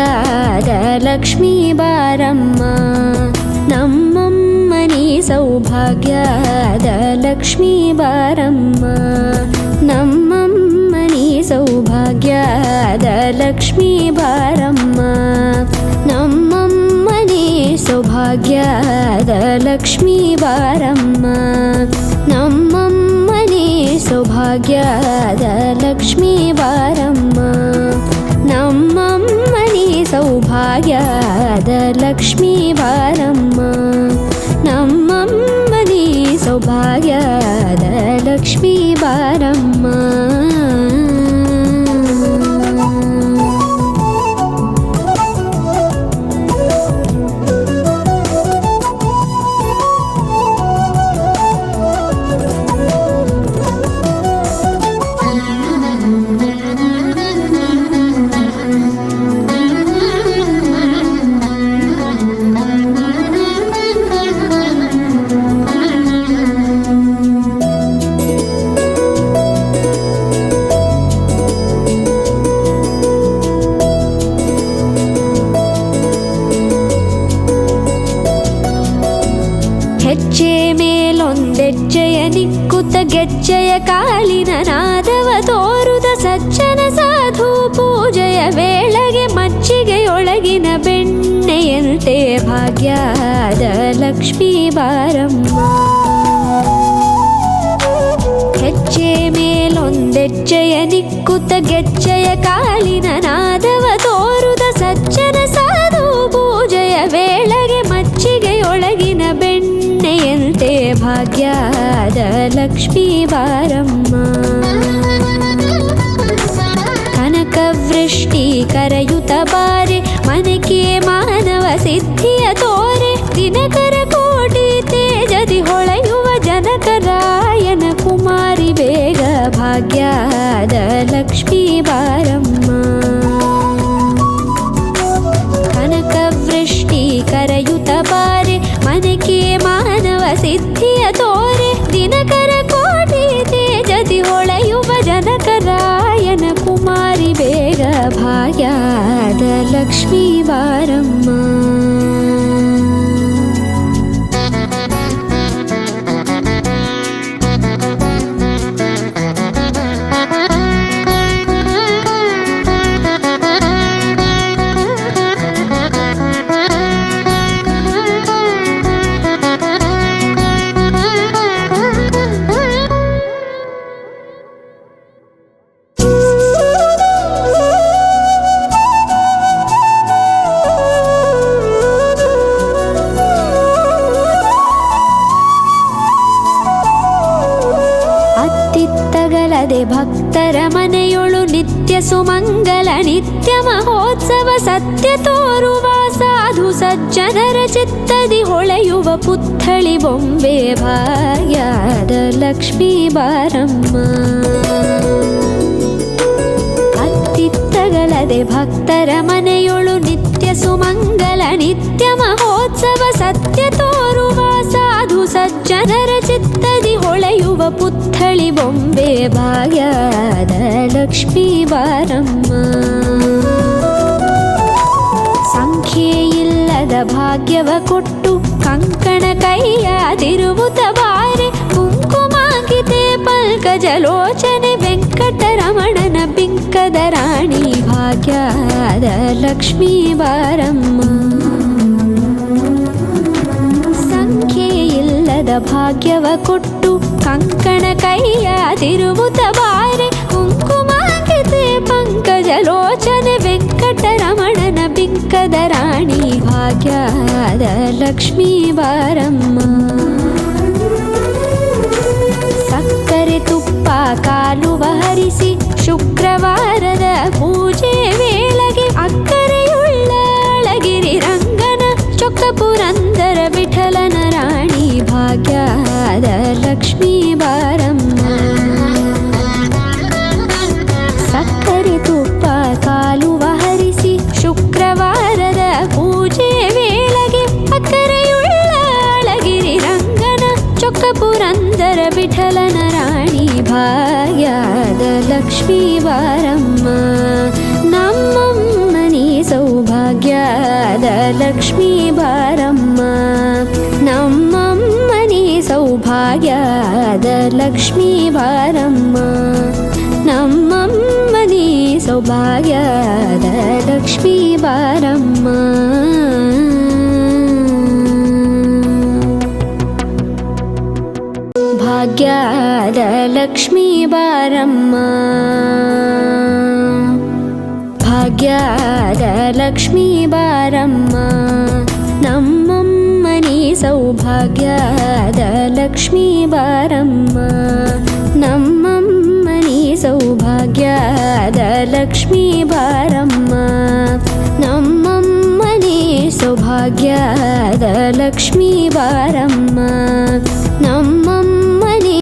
ಭಾಗ್ಯದ ಲಕ್ಷ್ಮೀ ಬಾರಮ್ಮ. ನಮ್ಮಮ್ಮ ನೀ ಸೌಭಾಗ್ಯದ ಲಕ್ಷ್ಮೀ ಬಾರಮ್ಮ. ನಮ್ಮಮ್ಮ ನೀ ಸೌಭಾಗ್ಯದ ಲಕ್ಷ್ಮೀ ಬಾರಮ್ಮ. ನಮ್ಮಮ್ಮ ನೀ ಸೌಭಾಗ್ಯದ ಲಕ್ಷ್ಮೀ ಬಾರಮ್ಮ. ನಮ್ಮಮ್ಮ ನೀ ಸೌಭಾಗ್ಯದ ಲಕ್ಷ್ಮೀ ಬಾರಮ್ಮ. ನಮ್ಮಮ್ಮ ನೀ ಸೌಭಾಗ್ಯದ ಲಕ್ಷ್ಮೀ ಬಾರಮ್ಮ. ನಮ್ಮಮ್ಮ ನೀ ಸೌಭಾಗ್ಯದ ಲಕ್ಷ್ಮೀ ಬಾರಮ್ಮ. ಹೆಜ್ಜೆ ಮೇಲೊಂದೆಜ್ಜೆಯ ನಿಕ್ಕುತ್ತ ಗೆಜ್ಜೆಯ ಕಾಲಿನ ನಾದವ ತೋರುದ ಸಜ್ಜನ ಸಾಧು ಪೂಜೆಯ ವೇಳೆಗೆ ಮಜ್ಜಿಗೆಯೊಳಗಿನ ಬೆಣ್ಣೆಯಂತೆ ಭಾಗ್ಯದ ಲಕ್ಷ್ಮೀ ಬಾರಮ್ಮ. ಹೆಜ್ಜೆ ಮೇಲೊಂದೆಜ್ಜೆಯ ನಿಕ್ಕುತ್ತ ಗೆಜ್ಜೆಯ ಕಾಲಿನ ನಾದವ ತೋರುದ ಸಜ್ಜನ ಸಾಧು ಪೂಜೆಯ ವೇಳೆಗೆ ಮಜ್ಜಿಗೆಯೊಳಗಿನ ಬೆಣ್ಣೆಯಂತೆ ಭಾಗ್ಯದ ಲಕ್ಷ್ಮೀ ಬಾರಮ್ಮ. ಕನಕವೃಷ್ಟಿ ಕರೆಯುತ ಬಾರೆ ಮನಕೆ ಮಾನವ ಸಿದ್ಧಿಯ ತೋರೆ. ದಿನಕರ ಕೋಟಿ ತೇಜದಿ ಹೊಳೆಯುವ ಜನಕರಾಯನ ಕುಮಾರಿ ಬೇಗ ಭಾಗ್ಯದ ಲಕ್ಷ್ಮೀ ಬಾರಮ್ಮ. ಕನಕವೃಷ್ಟಿ ಕರೆಯುತ ಬಾರೆ ಮನಕೆ ಮಾನವ ಸಿದ್ಧಿಯ ತೋರೆ. ದಿನಕರ ಕೋಟಿ ತೇಜದಿ ಹೊಳೆಯುವ ಜನಕರಾಯನ ಕುಮಾರಿ ಬೇಗ ಭಾಗ್ಯದ ಲಕ್ಷ್ಮೀ ಬಾರಮ್ಮ. ಭಕ್ತರ ಮನೆಯೊಳು ನಿತ್ಯ ಸುಮಂಗಲ ನಿತ್ಯ ಮಹೋತ್ಸವ ಸತ್ಯ ತೋರುವ ಸಾಧು ಸಜ್ಜನರ ಚಿತ್ತದಿ ಹೊಳೆಯುವ ಪುತ್ಥಳಿ ಬೊಂಬೆ ಭಾಗ್ಯದ ಲಕ್ಷ್ಮೀ ಬಾರಮ್ಮ. ಅತ್ತಿತ್ತಗಲದೆ ಭಕ್ತರ ಮನೆಯೊಳು ನಿತ್ಯ ಸುಮಂಗಲ ನಿತ್ಯ ಮಹೋತ್ಸವ ಸತ್ಯ ತೋರುವ ಸಾಧು ಸಜ್ಜನರ ಚಿತ್ತದಿ ಹೊಳೆಯುವ ಪುತ್ಥಳಿ ಬೊಂಬೆ ಭಾಗ್ಯದ ಲಕ್ಷ್ಮೀ ಬಾರಮ್ಮ. ಸಂಖ್ಯೆಯಿಲ್ಲದ ಭಾಗ್ಯವ ಕೊಟ್ಟು ಕಂಕಣ ಕೈಯಾದಿರುವುತ ಬಾರೆ. ಕುಂಕುಮಾಂಕಿತೆ ಪಲ್ಕಜಲೋಚನೆ ವೆಂಕಟರಮಣನ ಬಿಂಕದ ರಾಣಿ ಭಾಗ್ಯದ ಲಕ್ಷ್ಮೀ ಬಾರಮ್ಮ. ಸಂಖ್ಯೆಯಿಲ್ಲದ ಭಾಗ್ಯವ ಕೊಟ್ಟು ಕಂಕಣ ಕೈಯಾದಿರುವುತ ಬಾರೆ. ಕುಂಕುಮಾಂಕಿತೆ ಪಂಕಜಲೋಚನೆ ವೆಂಕಟರಮಣನ ಬಿಂಕದ ರಾಣಿ ಭಾಗ್ಯದ ಲಕ್ಷ್ಮೀ ಬಾರಮ್ಮ. ಸಕ್ಕರೆ ತುಪ್ಪ ಕಾಲುವ ಹರಿಸಿ ಶುಕ್ರವಾರದ ಪೂಜೆ ವೇಳೆಗೆ ಅಕ್ಕರೆಯುಳ್ಳ ಅಳಗಿರಿ ರಂಗನ ಚೊಕ್ಕ ಪುರಂದರ ವಿಠಲನ ರಾಣಿ ಭಾಗ್ಯದ ಲಕ್ಷ್ಮೀ ಬಾರಮ್ಮ. ಸಕ್ಕರೆ ತುಪ್ಪ ಕಾಲುವ ಹರಿಸಿ ಶುಕ್ರವಾರದ ಪೂಜೆ ವೇಳೆಗೆ ಅಕ್ಕರೆಯುಳ್ಳ ಅಳಗಿರಿ ರಂಗನ ಚೊಕ್ಕ ಪುರಂದರ ವಿಠಲನ ರಾಣಿ ಭಾಗ್ಯದ ಲಕ್ಷ್ಮೀ ಬಾರಮ್ಮ. ನಮ್ಮಮ್ಮ ನೀ ಸೌಭಾಗ್ಯ ಲಕ್ಷ್ಮೀ ಬಾರಮ್ಮ ನಮ್ಮಮ್ಮನಿ ಸೌಭಾಗ್ಯದ ಲಕ್ಷ್ಮೀ ಬಾರಮ್ಮ ನಮ್ಮಮ್ಮನಿ ಸೌಭಾಗ್ಯದ ಲಕ್ಷ್ಮೀ ಬಾರಮ್ಮ ಭಾಗ್ಯದ ಲಕ್ಷ್ಮೀ ಬಾರಮ್ಮ ಭಾಗ್ಯದ ಲಕ್ಷ್ಮೀ ಬಾರಮ್ಮ ನಮ್ಮಮ್ಮನಿ ಸೌಭಾಗ್ಯದ ಲಕ್ಷ್ಮೀ ಬಾರಮ್ಮ ನಮ್ಮಮ್ಮನಿ ಸೌಭಾಗ್ಯದ ಲಕ್ಷ್ಮೀ ಬಾರಮ್ಮ ನಮ್ಮಮ್ಮನಿ ಸೌಭಾಗ್ಯದ ಲಕ್ಷ್ಮೀ ಬಾರಮ್ಮ ನಮ್ಮಮ್ಮ